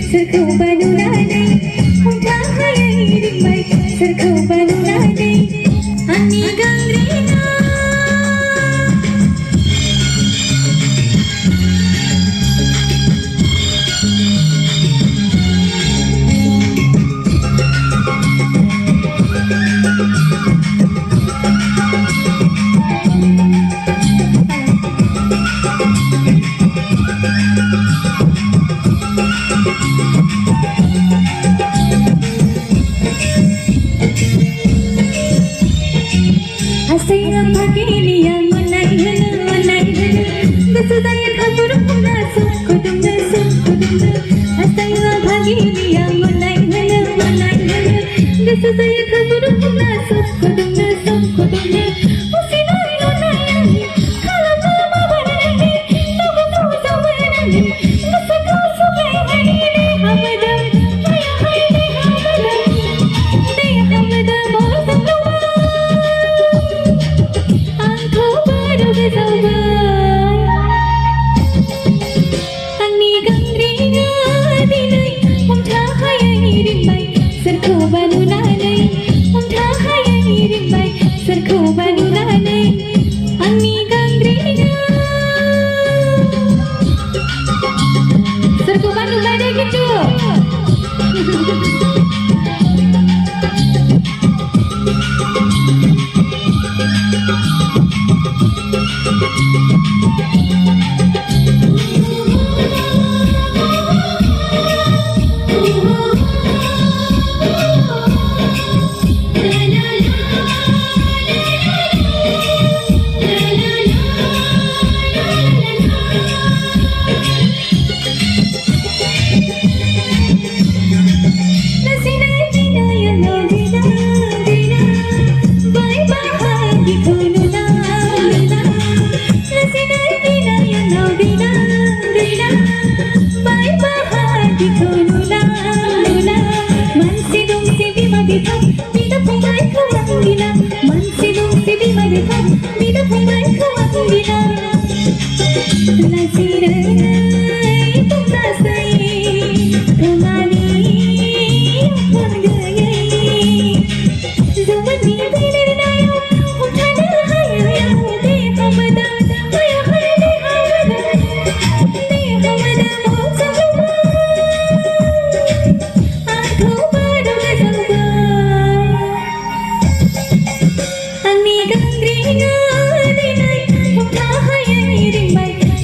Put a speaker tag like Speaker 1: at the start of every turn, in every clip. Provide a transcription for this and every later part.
Speaker 1: सोरखौ बानुनानै हमथाहायै रिंबाय सोरखौ बानुनानै आंनि गांग्रिङा Asayang pagilian manay gusto tayo kapurong pumasok kudong na Asayang pagilian manay gusto tayo kapurong pumasok kudong na Kung sino'y lunayan kalam na mabananin Nagusto sa mananin gusto ko sabay hindi hamadam Kaya hindi hamadam Di hamadam o sa luwa Angni gangringa dinai हमथाहायै रिंबाय सोरखौ बानुनानै हमथाहायै रिंबाय सोरखौ बानुनानै आंनि गांग्रिङा सोरखौ बानुबाय दे खिन्थु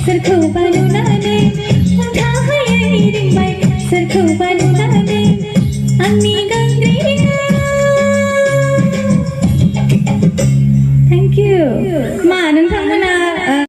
Speaker 1: Serku